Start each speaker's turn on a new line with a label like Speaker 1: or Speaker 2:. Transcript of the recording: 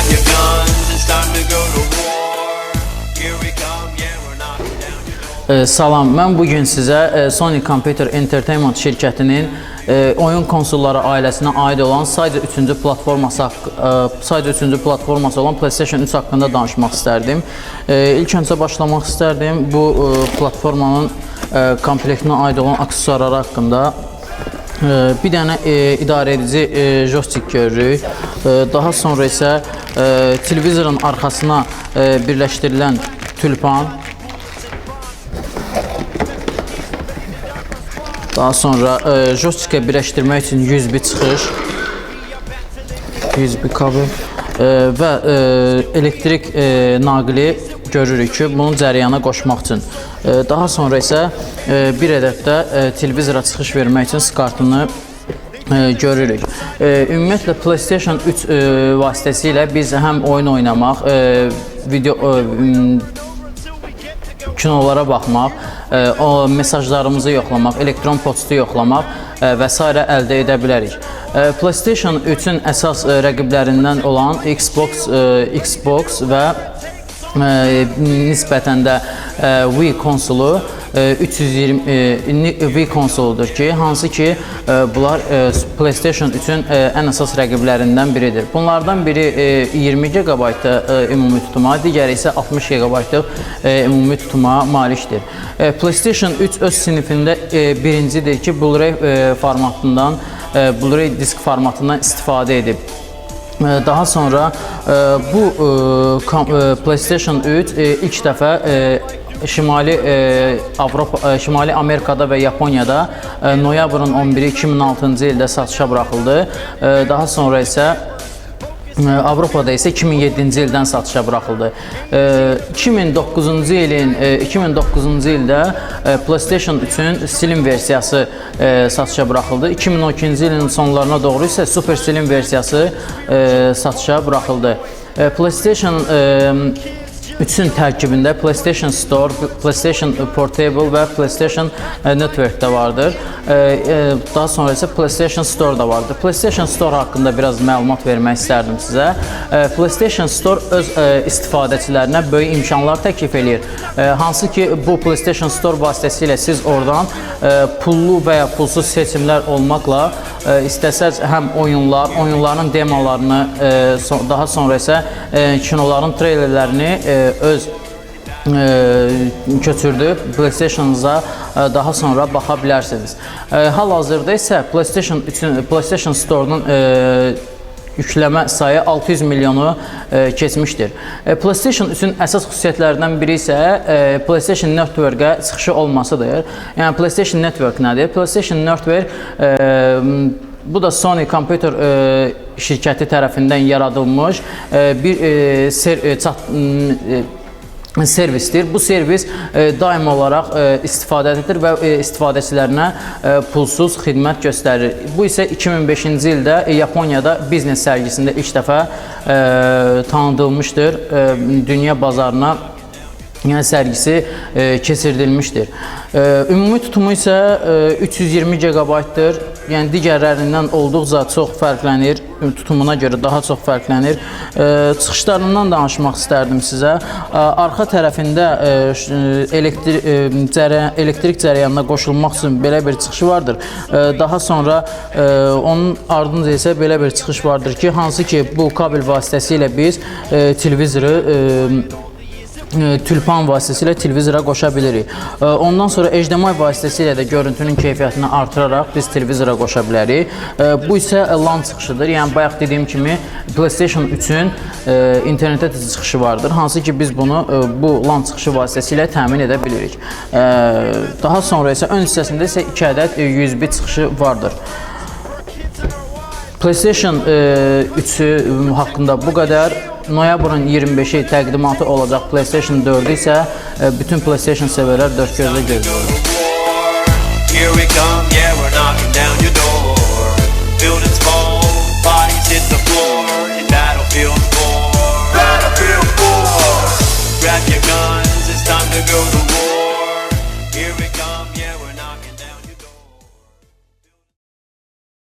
Speaker 1: grab your guns, it's time to go to war. Here we come, yeah, we're knocking down your door.
Speaker 2: Salam, mən bugün sizə Sony Computer Entertainment şirkətinin oyun konsolları ailəsinə aid olan sadəcə 3-cü platforması olan PlayStation 3 haqqında danışmaq istərdim. İlk öncə başlamaq istərdim bu platformanın komplektinə aid olan aksesuarları haqqında. Bir dənə idarə edici joystick görürük. Daha sonra isə televizorun arxasına birləşdirilən tülpan. Daha sonra joystickə birləşdirmək üçün USB çıxış, USB kabel və elektrik naqili görürük ki, bunu cərəyana qoşmaq üçün. Daha sonra isə bir ədəd də televizora çıxış vermək üçün SCART-ını görürük. Ümumiyyətlə PlayStation 3 vasitəsilə biz həm oyun oynamaq, kinolara baxmaq, mesajlarımızı yoxlamaq, elektron poçtu yoxlamaq və s. əldə edə bilərik. PlayStation 3-ün əsas rəqiblərindən olan Xbox və nisbətən də Wii konsolu 320 Wii konsoludur ki, hansı ki bunlar PlayStation 3-ün ən əsas rəqiblərindən biridir. Bunlardan biri 20 GB ümumi tutuma, digəri isə 60 GB ümumi tutuma malikdir. PlayStation 3 öz sinifində birincidir ki, Blu-ray formatından, Blu-ray disk formatından istifadə edib. Daha sonra bu PlayStation 3 ilk dəfə Şimali Amerikada və Yaponiyada noyabrın 11-i 2006-cı ildə satışa buraxıldı. Daha sonra isə Avropada isə 2007-ci ildən satışa buraxıldı. 2009-cu ildə PlayStation 3-ün slim versiyası satışa buraxıldı. 2012-ci ilin sonlarına doğru isə Super Slim versiyası satışa buraxıldı. PlayStation 3-ün tərkibində PlayStation Store, PlayStation Portable və PlayStation Network də vardır. Daha sonra isə PlayStation Store da vardır. PlayStation Store haqqında biraz məlumat vermək istərdim sizə. PlayStation Store öz istifadəçilərinə böyük imkanlar təklif edir. Hansı ki, bu PlayStation Store vasitəsilə siz oradan pullu və ya pulsuz seçimlər olmaqla istəsəz həm oyunların demolarını, daha sonra isə kinoların treylerlərini öz köçürdüb PlayStation-uza daha sonra baxa bilərsiniz. Hal-hazırda isə PlayStation Store-nun yükləmə sayı 600 milyonu keçmişdir. PlayStation 3-ün əsas xüsusiyyətlərindən biri isə PlayStation Network-ə çıxışı olmasıdır. Yəni PlayStation Network nədir? PlayStation Network bu da Sony Computer şirkəti tərəfindən yaradılmış bir servisdir. Bu servis daim olaraq istifadəlidir və istifadəçilərinə pulsuz xidmət göstərir. Bu isə 2005-ci ildə Yaponiyada biznes sərgisində ilk dəfə tanıdılmışdır. Dünya bazarına sərgisi keçirdilmişdir. Ümumi tutumu isə 320 GB-dır. Yəni digərlərindən olduqca çox fərqlənir, tutumuna görə daha çox fərqlənir. Çıxışlarından danışmaq istərdim sizə. Arxa tərəfində elektrik cərəyanına qoşulmaq üçün belə bir çıxışı vardır. Daha sonra onun ardınca isə belə bir çıxış vardır ki, hansı ki bu kabel vasitəsilə biz televizoru tülpan vasitəsilə televizora qoşa bilirik. Ondan sonra HDMI vasitəsilə də görüntünün keyfiyyətini artıraraq biz televizora qoşa bilərik. Bu isə LAN çıxışıdır. Yəni bayaq dediyim kimi PlayStation 3-ün internetə çıxışı vardır. Hansı ki biz bunu bu LAN çıxışı vasitəsilə təmin edə bilirik. Daha sonra isə ön hissəsində isə 2 ədəd USB çıxışı vardır. PlayStation 3 haqqında bu qədər. Noyabrın 25-i təqdimatı olacaq PlayStation 4 isə bütün PlayStation sevərlər dörd gözlə gözləyir.